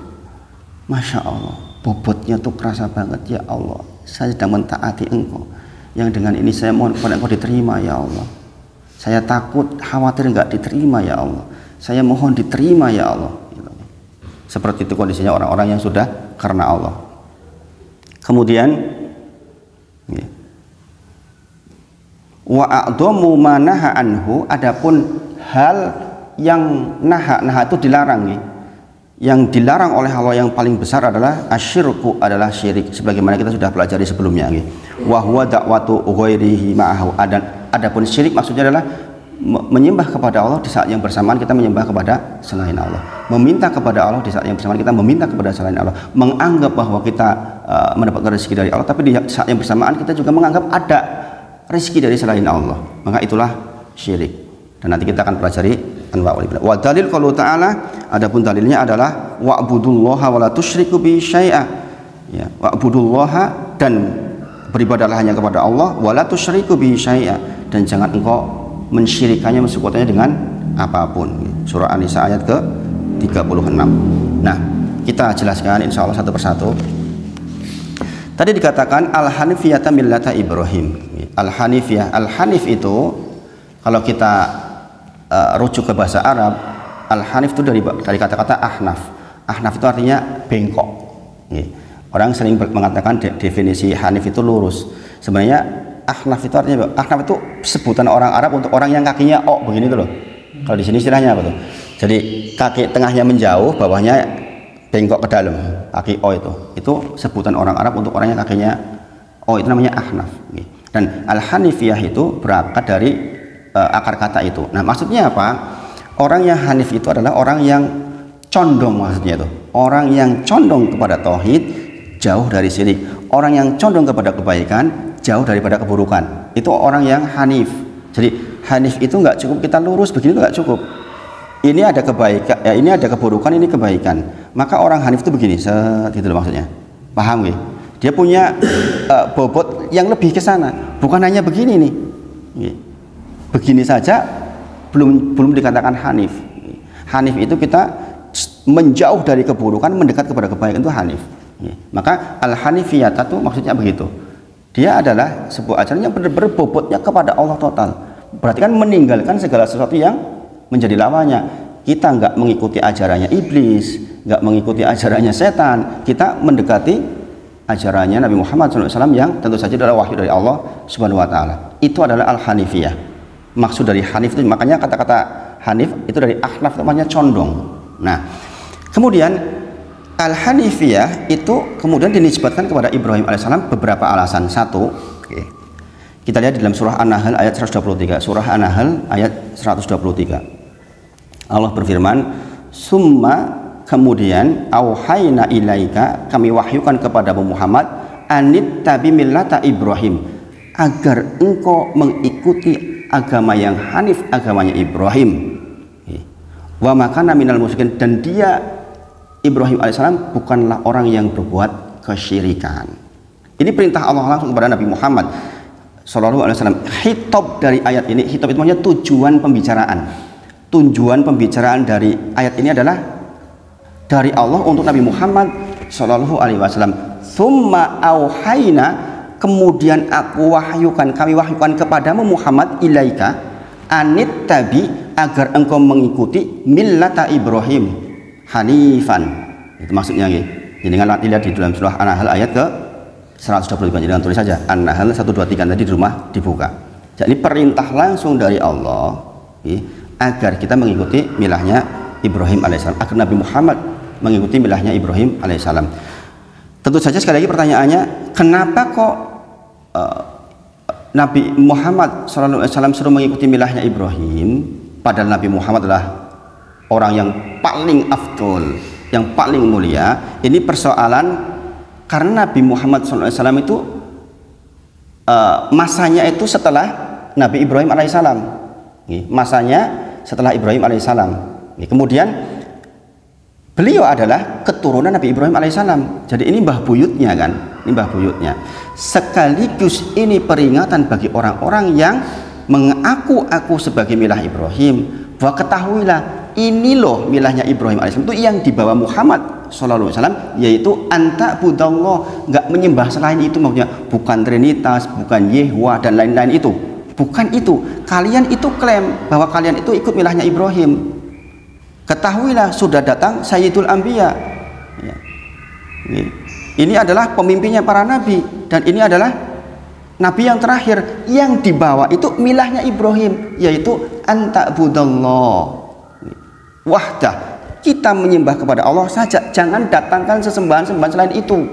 masya Allah, bobotnya tuh kerasa banget. Ya Allah, saya sedang mentaati engkau, yang dengan ini saya mohon kepada engkau diterima ya Allah. Saya takut khawatir enggak diterima ya Allah, saya mohon diterima ya Allah. Seperti itu kondisinya orang-orang yang sudah karena Allah. Kemudian wa a'dhamu ma naha anhu, adapun hal yang naha itu dilarang. Yang dilarang oleh Allah yang paling besar adalah asyirku, adalah syirik, sebagaimana kita sudah pelajari sebelumnya. Wa huwa da'watu ghairihi ma'ahu, adapun syirik maksudnya adalah menyembah kepada Allah di saat yang bersamaan kita menyembah kepada selain Allah, meminta kepada Allah di saat yang bersamaan kita meminta kepada selain Allah, menganggap bahwa kita mendapatkan rezeki dari Allah, tapi di saat yang bersamaan kita juga menganggap ada rezeki dari selain Allah, maka itulah syirik. Dan nanti kita akan pelajari anwa'ul ibadah. Wa dalil qaulu ta'ala, adapun dalilnya adalah wa'budullaha wa la tusyriku bihi syai'a. Ya, wa'budullaha, dan beribadahlah hanya kepada Allah, wa la tusyriku bihi syai'a, dan jangan engkau mensyirikannya, mensekutukannya dengan apapun. Surah An-Nisa ayat ke-36. Nah, kita jelaskan insya Allah satu persatu. Tadi dikatakan al-hanifiyata millata Ibrahim. Al-hanifiyah, al-hanif itu kalau kita rujuk ke bahasa Arab, al-hanif itu dari kata-kata ahnaf. Ahnaf itu artinya bengkok. Orang sering mengatakan definisi hanif itu lurus. Sebenarnya ahnaf itu artinya, ahnaf itu sebutan orang Arab untuk orang yang kakinya begini tuh loh. Kalau di sini istilahnya apa tuh? Jadi kaki tengahnya menjauh, bawahnya bengkok ke dalam. Kaki itu sebutan orang Arab untuk orang yang kakinya itu namanya ahnaf. Dan al-hanifiyah itu berangkat dari akar kata itu. Nah, maksudnya apa? Orang yang hanif itu adalah orang yang condong, maksudnya itu. Orang yang condong kepada tauhid, jauh dari syirik. Orang yang condong kepada kebaikan, jauh daripada keburukan. Itu orang yang hanif. Jadi hanif itu nggak cukup kita lurus begini, itu nggak cukup. Ini ada kebaikan, ini ada keburukan, ini kebaikan. Maka orang hanif itu begini, itu loh maksudnya. Paham nggih? Dia punya bobot yang lebih ke sana. Bukan hanya begini nih. Begini saja belum dikatakan hanif. Hanif itu kita menjauh dari keburukan, mendekat kepada kebaikan, itu hanif. Maka al-hanifiyata itu maksudnya begitu. Dia adalah sebuah ajaran yang benar-benar bobotnya kepada Allah total, berarti kan meninggalkan segala sesuatu yang menjadi lawannya. Kita nggak mengikuti ajarannya iblis, nggak mengikuti ajarannya setan, kita mendekati ajarannya Nabi Muhammad SAW yang tentu saja adalah wahyu dari Allah Subhanahu Wa Taala. Itu adalah al-hanifiyah. Maksud dari hanif itu, makanya kata-kata hanif itu dari ahnaf, namanya condong. Nah, kemudian al-hanifiyah itu kemudian dinisbatkan kepada Ibrahim alaihissalam beberapa alasan. Satu, kita lihat di dalam surah An-Nahl ayat 123. Surah An-Nahl ayat 123. Allah berfirman, summa, kemudian auhayna ilaika, kami wahyukan kepada Muhammad, anit tabi millata Ibrahim, agar engkau mengikuti agama yang hanif, agamanya Ibrahim. Wa makana minal musyrikin, dan dia Ibrahim alaihissalam bukanlah orang yang berbuat kesyirikan. Ini perintah Allah langsung kepada Nabi Muhammad Sallallahu Alaihi Wasallam. Khitab dari ayat ini, khitab itu maksudnya tujuan pembicaraan. Tujuan pembicaraan dari ayat ini adalah dari Allah untuk Nabi Muhammad Sallallahu Alaihi Wasallam. Summa auhayna, kemudian aku wahyukan, kami wahyukan kepadamu Muhammad, ilaika, anit tabi, agar engkau mengikuti millata Ibrahim hanifan. Itu maksudnya. Jadi dengan dilihat di dalam surah An-Nahl ayat ke 123. Jadi tulis saja An-Nahl 123 tadi di rumah dibuka. Jadi perintah langsung dari Allah agar kita mengikuti milahnya Ibrahim alaihissalam, agar Nabi Muhammad mengikuti milahnya Ibrahim alaihissalam. Tentu saja sekali lagi pertanyaannya, kenapa kok Nabi Muhammad SAW suruh mengikuti milahnya Ibrahim, padahal Nabi Muhammad adalah orang yang paling afdol, yang paling mulia. Ini persoalan karena Nabi Muhammad SAW itu masanya itu setelah Nabi Ibrahim alaihissalam. Masanya setelah Ibrahim alaihissalam. Kemudian beliau adalah keturunan Nabi Ibrahim alaihissalam. Jadi ini mbah buyutnya kan, ini mbah buyutnya. Sekaligus ini peringatan bagi orang-orang yang mengaku-aku sebagai milah Ibrahim, bahwa ketahuilah ini loh milahnya Ibrahim alaihissalam itu yang dibawa Muhammad sallallahu alaihi wasallam, yaitu anta budallah, nggak menyembah selain itu, maksudnya bukan Trinitas, bukan Yehwa dan lain-lain itu. Bukan itu. Kalian itu klaim bahwa kalian itu ikut milahnya Ibrahim. Ketahuilah sudah datang Sayyidul Anbiya. Ini adalah pemimpinnya para nabi, dan ini adalah nabi yang terakhir. Yang dibawa itu milahnya Ibrahim, yaitu anta budallah wahdah. Kita menyembah kepada Allah saja, jangan datangkan sesembahan-sembahan selain itu.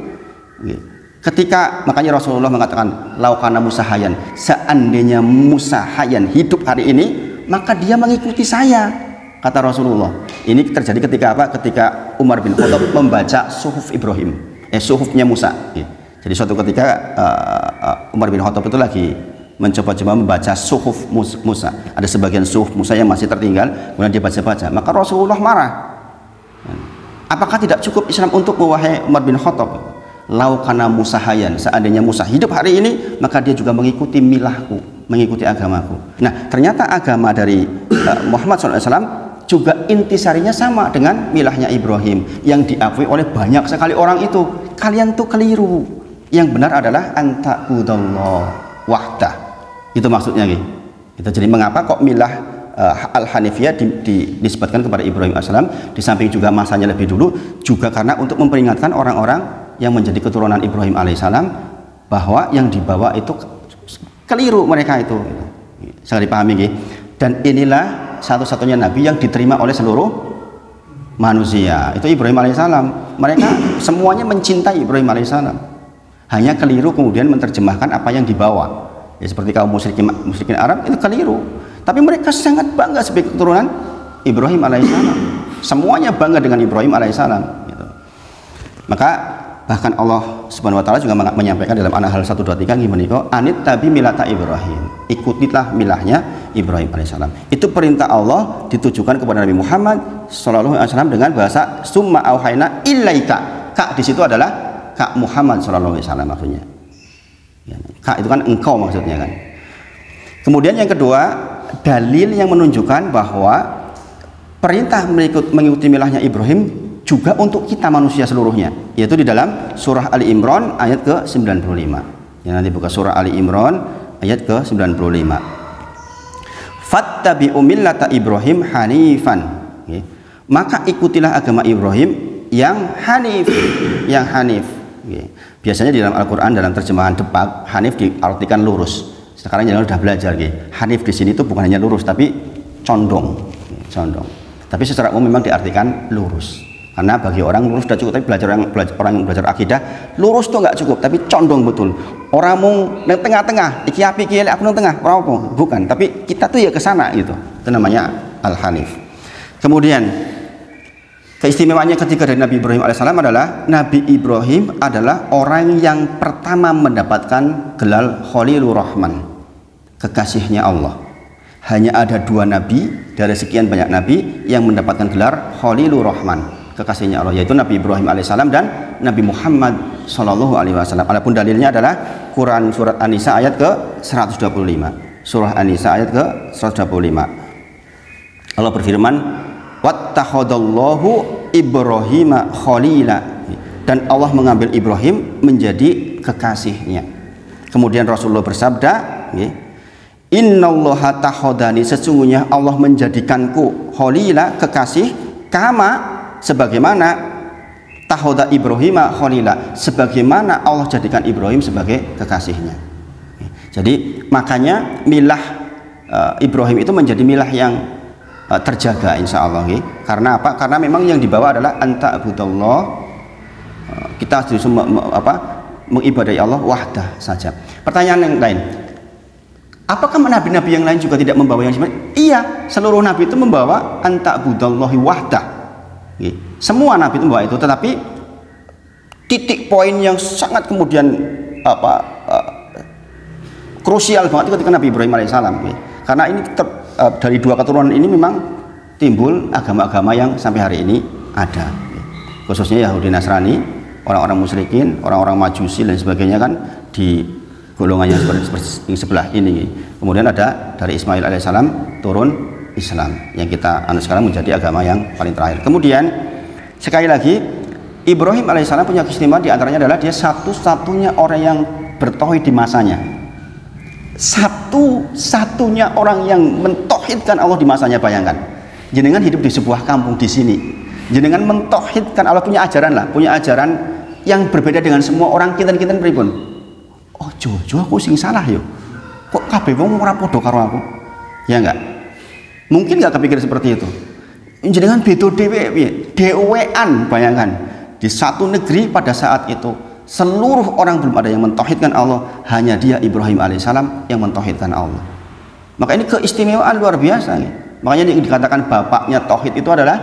Ketika makanya Rasulullah mengatakan laukana musahayan, seandainya musahayan hidup hari ini, maka dia mengikuti saya, kata Rasulullah. Ini terjadi ketika apa? Ketika Umar bin Khattab membaca suhuf Ibrahim, suhufnya Musa. Jadi suatu ketika Umar bin Khattab itu lagi mencoba-coba membaca suhuf Musa. Ada sebagian suhuf Musa yang masih tertinggal, kemudian dia baca-baca. Maka Rasulullah marah. Apakah tidak cukup Islam untuk wahai Umar bin Khattab? Laukana musahayan, seandainya Musa hidup hari ini, maka dia juga mengikuti milahku, mengikuti agamaku. Nah, ternyata agama dari Muhammad SAW juga intisarinya sama dengan milahnya Ibrahim yang diakui oleh banyak sekali orang itu. Kalian tuh keliru. Yang benar adalah anta budallah wahdah. Itu maksudnya gitu. Jadi mengapa kok milah al-hanifiyah disebutkan kepada Ibrahim AS, di samping juga masanya lebih dulu, juga karena untuk memperingatkan orang-orang yang menjadi keturunan Ibrahim alaihissalam bahwa yang dibawa itu keliru mereka itu. Saya dipahami gitu. Dan inilah satu-satunya nabi yang diterima oleh seluruh manusia, itu Ibrahim alaihissalam. Mereka semuanya mencintai Ibrahim alaihissalam, hanya keliru kemudian menerjemahkan apa yang dibawa. Ya, seperti kaum musyrikin Arab itu keliru, tapi mereka sangat bangga sebagai keturunan Ibrahim alaihissalam. Semuanya bangga dengan Ibrahim alaihissalam gitu. Maka bahkan Allah Subhanahu wa taala juga menyampaikan dalam An-Nahl 123 gimana, anit tabi milata Ibrahim, ikutilah milahnya Ibrahim alaihissalam. Itu perintah Allah ditujukan kepada Nabi Muhammad sallallahu alaihi wasallam dengan bahasa summa auhayna ilaika. Ka di situ adalah Ka Muhammad sallallahu alaihi wasallam maksudnya. Ka itu kan engkau maksudnya kan. Kemudian yang kedua, dalil yang menunjukkan bahwa perintah mengikuti milahnya Ibrahim juga untuk kita manusia seluruhnya, yaitu di dalam surah Ali Imran ayat ke-95. Yang nanti buka surah Ali Imran ayat ke-95. fattabi'u millata Ibrahim hanifan. Maka ikutilah agama Ibrahim yang hanif, yang hanif. Biasanya di dalam Al-Qur'an dalam terjemahan Depak, hanif diartikan lurus. Sekarang jangan sudah belajar, hanif di sini itu bukan hanya lurus tapi condong, condong. Tapi secara umum memang diartikan lurus. Karena bagi orang lurus sudah cukup, tapi orang yang belajar akidah lurus tuh nggak cukup, tapi condong betul. Orang mau nang tengah-tengah, iki api iki aku nang tengah, ora apa, bukan. Tapi kita tuh ya ke sana gitu. Itu namanya al-hanif. Kemudian keistimewaannya ketika dari Nabi Ibrahim alaihissalam adalah Nabi Ibrahim adalah orang yang pertama mendapatkan gelar Khalilur Rahman, kekasihnya Allah. Hanya ada 2 nabi dari sekian banyak nabi yang mendapatkan gelar Khalilur Rahman, kekasihnya Allah, yaitu Nabi Ibrahim alaihissalam dan Nabi Muhammad sallallahu alaihi wasallam. Adapun dalilnya adalah Quran surat An-Nisa ayat ke-125. Surah An-Nisa ayat ke-125. Allah berfirman, wattakhadallahu Ibrahima khalila, dan Allah mengambil Ibrahim menjadi kekasihnya. Kemudian Rasulullah bersabda, innallaha takhadani, sesungguhnya Allah menjadikanku khalila, kekasih, kama, sebagaimana tahoda Ibrahima khalila, sebagaimana Allah jadikan Ibrahim sebagai kekasihnya. Jadi makanya milah Ibrahim itu menjadi milah yang terjaga insya Allah. Karena apa? Karena memang yang dibawa adalah anta abudallah, kita harus mengibadai Allah wahdah saja. Pertanyaan yang lain, apakah nabi-nabi yang lain juga tidak membawa yang sebenarnya? Iya, seluruh nabi itu membawa anta abudallahi wahdah. Semua nabi itu membawa itu, tetapi titik poin yang sangat kemudian krusial banget ketika Nabi Ibrahim alaihissalam. Karena ini dari 2 keturunan ini memang timbul agama-agama yang sampai hari ini ada, khususnya Yahudi Nasrani, orang-orang musyrikin, orang-orang Majusi dan sebagainya kan di golongannya seperti sebelah ini. Kemudian ada dari Ismail alaihissalam turun Islam yang kita sekarang menjadi agama yang paling terakhir. Kemudian sekali lagi Ibrahim alaihissalam punya keistimewaan, diantaranya adalah dia satu-satunya orang yang bertauhid di masanya. Satu-satunya orang yang mentauhidkan Allah di masanya. Bayangkan, jenengan hidup di sebuah kampung di sini, jenengan mentauhidkan Allah, punya ajaran lah, punya ajaran yang berbeda dengan semua orang kinten-kinten pripun. Oh jojo aku sing salah yo, kok kabeh wong ora padha karo aku, ya enggak? Mungkin nggak kepikir seperti itu. Jenengan beda dewean, bayangkan di satu negeri pada saat itu seluruh orang belum ada yang mentauhidkan Allah, hanya dia Ibrahim alaihissalam yang mentauhidkan Allah. Maka ini keistimewaan luar biasa nih. Makanya dikatakan bapaknya tauhid itu adalah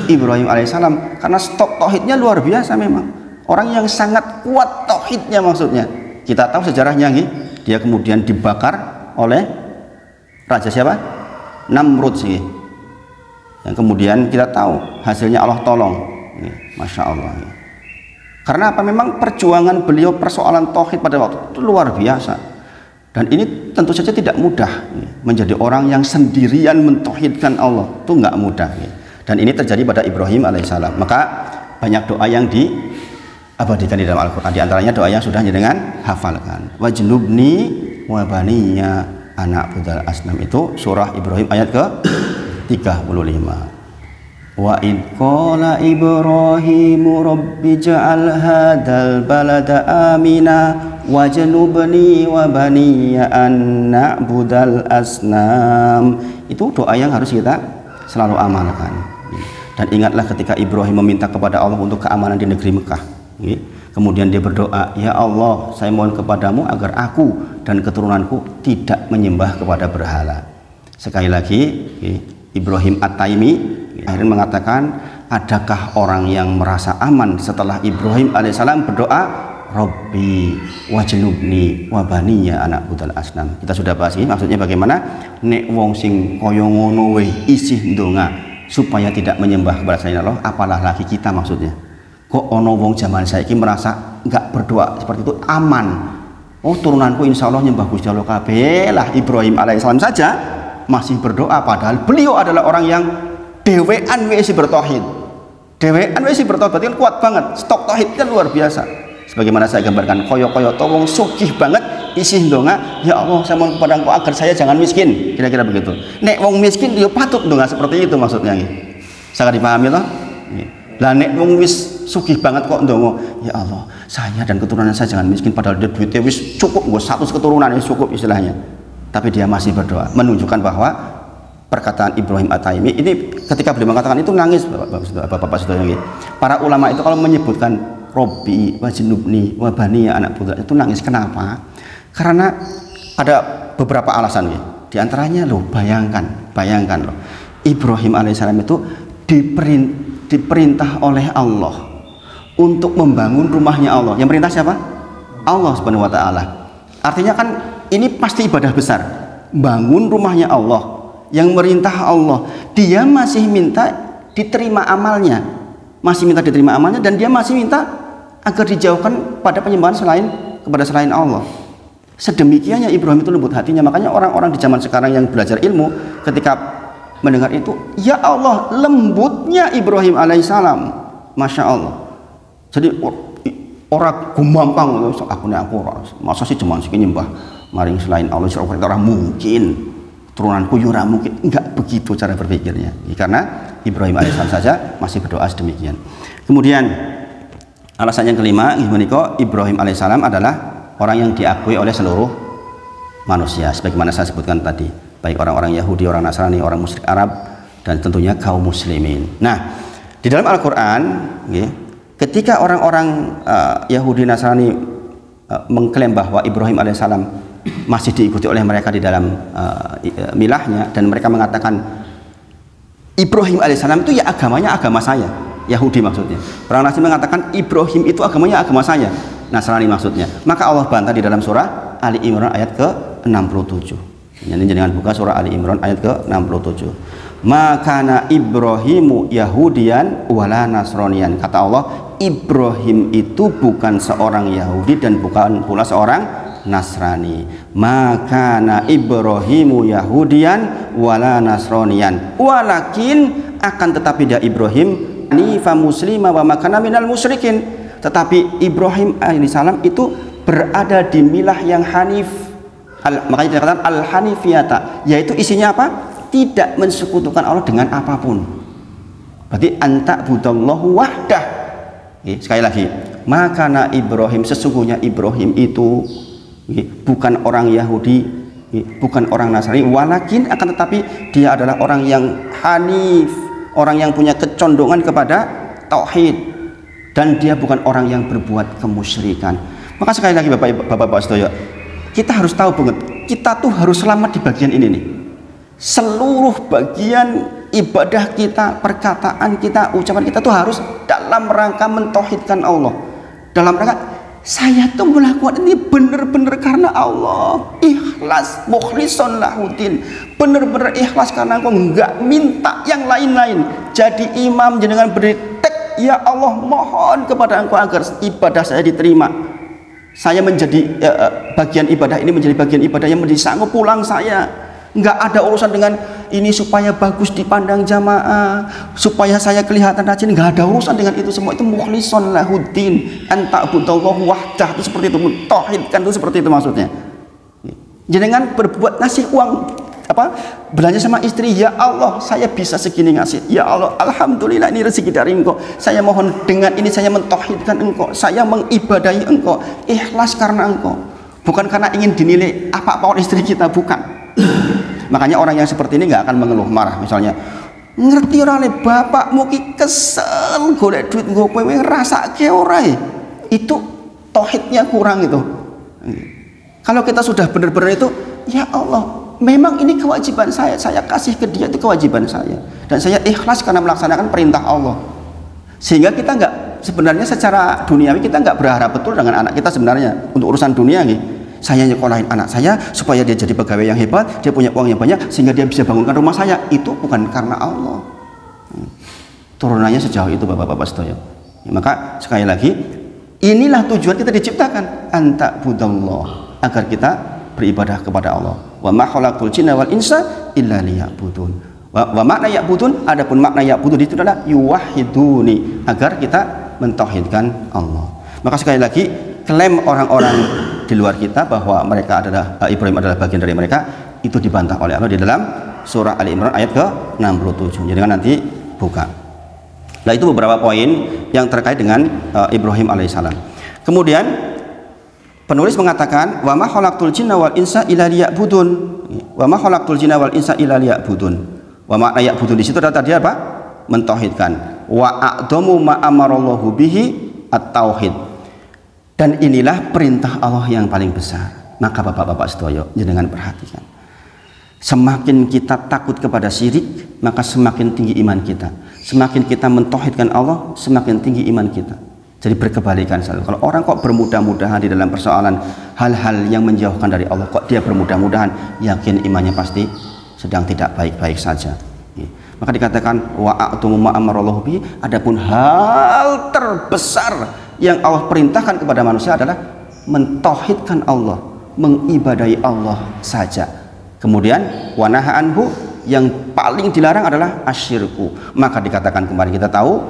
Ibrahim alaihissalam, karena stok tauhidnya luar biasa memang. Orang yang sangat kuat tauhidnya maksudnya. Kita tahu sejarahnya nih, dia kemudian dibakar oleh raja siapa? Namrud sih. Yang kemudian kita tahu hasilnya Allah tolong. Masya Allah. Karena apa? Memang perjuangan beliau persoalan tauhid pada waktu itu luar biasa. Dan ini tentu saja tidak mudah, menjadi orang yang sendirian mentauhidkan Allah itu nggak mudah. Dan ini terjadi pada Ibrahim alaihissalam. Maka banyak doa yang diabadikan di dalam Al-Quran. Di antaranya doa yang sudah dengan hafalkan. Wajnubni wa baniya anak budal asnam, itu surah Ibrahim ayat ke-35. Wa id qala Ibrahimu rabbi ja'al hadzal balada amina wajnubni wa baniya an na'budal asnam. Itu doa yang harus kita selalu amalkan. Dan ingatlah ketika Ibrahim meminta kepada Allah untuk keamanan di negeri Mekah. Kemudian dia berdoa, ya Allah, saya mohon kepadamu agar aku dan keturunanku tidak menyembah kepada berhala. Sekali lagi Ibrahim At-Taimi akhirnya mengatakan, adakah orang yang merasa aman setelah Ibrahim alaihissalam berdoa Rabbi wajnubni wa baniya anak budal asnam. Kita sudah bahas ini, maksudnya bagaimana nek wong sing kaya ngono wae isih ndonga supaya tidak menyembah kepada selain Allah, apalah lagi kita maksudnya. Kok ono wong zaman saiki merasa enggak berdoa seperti itu aman. Oh, turunanku insya Allah nyembah Gusti Allah kabeh lah. Ibrahim alaihissalam saja masih berdoa, padahal beliau adalah orang yang dewean wis bertauhid. Dewean wis bertauhid, berarti kan kuat banget. Stok tauhidnya luar biasa. Sebagaimana saya gambarkan, koyo-koyo to wong sugih banget isih ndonga, ya Allah saya mohon kepada Engkau agar saya jangan miskin, kira-kira begitu. Nek wong miskin dia patut ndonga seperti itu maksudnya nggih. Sangat dipahami toh? Nggih. Lah nek wong wis sugih banget kok ndonga, ya Allah saya dan keturunan saya jangan miskin, padahal dia duitnya wis cukup, nggo 100 keturunan wis cukup istilahnya. Tapi dia masih berdoa, menunjukkan bahwa perkataan Ibrahim At-Taimi ini ketika beliau mengatakan itu nangis Bapak Saudara. Para ulama itu kalau menyebutkan Robbi wajnubni wabani anak putra itu nangis. Kenapa? Karena ada beberapa alasan ya. Di antaranya loh, bayangkan loh, Ibrahim alaihissalam itu diperintah oleh Allah untuk membangun rumahnya Allah. Yang perintah siapa? Allah Subhanahu wa taala. Artinya kan ini pasti ibadah besar. Bangun rumahnya Allah, yang merintah Allah. Dia masih minta diterima amalnya. Dan dia masih minta agar dijauhkan pada penyembahan selain Allah. Sedemikiannya Ibrahim itu lembut hatinya. Makanya orang-orang di zaman sekarang yang belajar ilmu ketika mendengar itu, ya Allah, lembutnya Ibrahim alaihissalam, masya Allah. Jadi orang gumampang, aku masa sih cuma segini nyembah maring selain Allah, orang mungkin turunanku yura mungkin, enggak begitu cara berpikirnya. Karena Ibrahim alaihissalam saja masih berdoa sedemikian. Kemudian alasan yang kelima, Ibrahim alaihissalam adalah orang yang diakui oleh seluruh manusia, sebagaimana saya sebutkan tadi, baik orang-orang Yahudi, orang Nasrani, orang musyrik Arab, dan tentunya kaum muslimin. Nah, di dalam Al-Quran, ketika orang-orang Yahudi Nasrani mengklaim bahwa Ibrahim alaihissalam masih diikuti oleh mereka di dalam milahnya, dan mereka mengatakan Ibrahim alaihissalam itu ya agamanya agama saya, Yahudi maksudnya. Orang Nasrani mengatakan Ibrahim itu agamanya agama saya, Nasrani maksudnya. Maka Allah bantah di dalam surah Ali Imran ayat ke-67. Ini jangan buka surah Ali Imran ayat ke-67. Maka Ibrahimu Yahudian wala Nasronian. Kata Allah, Ibrahim itu bukan seorang Yahudi dan bukan pula seorang Nasrani. Maka Ibrahimu Yahudian wala Nasronian. Walakin akan tetapi dia Ibrahim hanifa muslima wa makana minal musyrikin. Tetapi Ibrahim alaihissalam itu berada di milah yang hanif. Makanya dikatakan al-hanifiyata, yaitu isinya apa? Tidak mensekutukan Allah dengan apapun. Berarti anta budallahu wahdah. Sekali lagi, makana Ibrahim, sesungguhnya Ibrahim itu bukan orang Yahudi, bukan orang Nasrani, walakin akan tetapi dia adalah orang yang hanif, orang yang punya kecondongan kepada tauhid, dan dia bukan orang yang berbuat kemusyrikan. Maka sekali lagi Bapak-bapak sedoyo, kita harus tahu banget, kita tuh harus selamat di bagian ini nih. Seluruh bagian ibadah kita, perkataan kita, ucapan kita tuh harus dalam rangka mentauhidkan Allah. Dalam rangka saya tuh melakukan ini benar-benar karena Allah, ikhlas, mukhlishon lahudin, benar-benar ikhlas karena Engkau, enggak minta yang lain-lain. Jadi imam jenengan beri tek, ya Allah mohon kepada Engkau agar ibadah saya diterima. Saya menjadi bagian ibadah ini menjadi bagian ibadah yang menjadi sanggup pulang saya. Enggak ada urusan dengan ini supaya bagus dipandang jamaah, supaya saya kelihatan rajin. Enggak ada urusan dengan itu semua. Itu mukhlishon lahudin, anta budallahu wahdah, itu seperti itu, mentauhidkan itu seperti itu maksudnya. Jangan berbuat ngasih uang belanja sama istri, ya Allah saya bisa segini ngasih, ya Allah alhamdulillah ini rezeki dari Engkau, saya mohon dengan ini saya mentauhidkan Engkau, saya mengibadahi Engkau, ikhlas karena Engkau, bukan karena ingin dinilai apa-apa oleh istri kita, bukan. Makanya orang yang seperti ini nggak akan mengeluh marah. Misalnya, ngerti ora le bapakmu ki kesel golek duit nggo kowe rasake ora, itu tauhidnya kurang itu. Kalau kita sudah benar-benar itu, ya Allah memang ini kewajiban saya kasih ke dia, itu kewajiban saya, dan saya ikhlas karena melaksanakan perintah Allah. Sehingga kita nggak, sebenarnya secara duniawi kita nggak berharap betul dengan anak kita sebenarnya untuk urusan dunia nih. Saya nyekolahin anak saya supaya dia jadi pegawai yang hebat, dia punya uang yang banyak sehingga dia bisa bangunkan rumah saya. Itu bukan karena Allah. Turunannya sejauh itu Bapak-bapak sedoyo. Maka sekali lagi, inilah tujuan kita diciptakan, anta budallah, agar kita beribadah kepada Allah. Wa ma khalaqul jinna wal insa illa liya'budun. Wa makna ya'budun, adapun makna ya'budun itu adalah yuwahhiduni, agar kita mentauhidkan Allah. Maka sekali lagi, klaim orang-orang di luar kita bahwa mereka adalah Ibrahim adalah bagian dari mereka, itu dibantah oleh Allah di dalam surah Ali Imran ayat ke-67. Jadi nanti buka. Nah, itu beberapa poin yang terkait dengan Ibrahim alaihissalam. Kemudian penulis mengatakan wa ma khalaqtul jinna wal insa illa liya'budun. Wa ma khalaqtul jinna wal insa illa liya'budun. Wa makna ya'budun di situ adalah tadi apa? Mentauhidkan. Wa a'dhamu ma amarallahu bihi at-tauhid. Dan inilah perintah Allah yang paling besar. Maka Bapak-bapak sedoyo jenengan perhatikan. Semakin kita takut kepada syirik, maka semakin tinggi iman kita. Semakin kita mentauhidkan Allah, semakin tinggi iman kita. Jadi berkebalikan selalu. Kalau orang kok bermudah-mudahan di dalam persoalan hal-hal yang menjauhkan dari Allah, kok dia bermudah-mudahan, yakin imannya pasti sedang tidak baik-baik saja. Maka dikatakan wa a'tumu ma amarallahu bi, adapun hal terbesar yang Allah perintahkan kepada manusia adalah mentauhidkan Allah, mengibadahi Allah saja. Kemudian wanaha anhu, yang paling dilarang adalah asyirku. Maka dikatakan kemarin kita tahu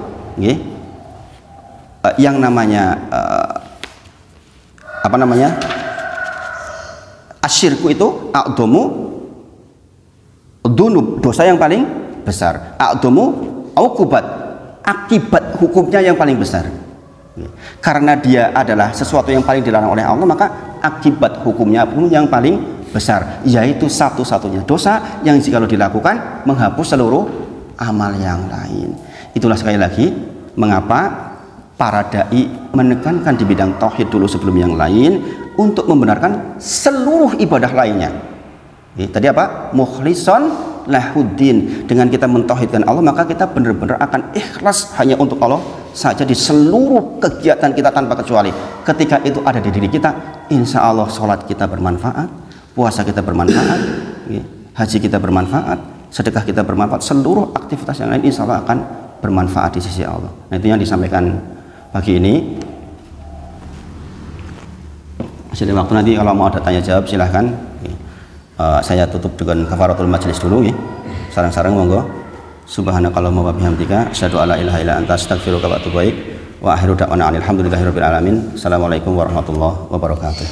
yang namanya asyirku itu a'dhamu dzunub, dosa yang paling besar. A'dhamu uqubat, akibat hukumnya yang paling besar. Karena dia adalah sesuatu yang paling dilarang oleh Allah, maka akibat hukumnya pun yang paling besar, yaitu satu-satunya dosa yang jikalau dilakukan menghapus seluruh amal yang lain. Itulah sekali lagi mengapa para dai menekankan di bidang tauhid dulu sebelum yang lain untuk membenarkan seluruh ibadah lainnya. Tadi apa? Mukhlishon lahuddin. Dengan kita mentauhidkan Allah, maka kita benar-benar akan ikhlas hanya untuk Allah saja di seluruh kegiatan kita tanpa kecuali. Ketika itu ada di diri kita, insya Allah sholat kita bermanfaat, puasa kita bermanfaat, haji kita bermanfaat, sedekah kita bermanfaat, seluruh aktivitas yang lain insya Allah akan bermanfaat di sisi Allah. Nah, itu yang disampaikan pagi ini. Masih ada waktu, nanti kalau mau ada tanya jawab silahkan. Saya tutup dengan kafaratul majelis dulu ya. Sarang-sarang monggo. Subhanakallahumma wa bihamdika asyhadu alla ilaha illa anta astaghfiruka wa atubu ilaik. Wa akhiru da'wana alhamdulillahirabbil alamin. Assalamualaikum warahmatullahi wabarakatuh.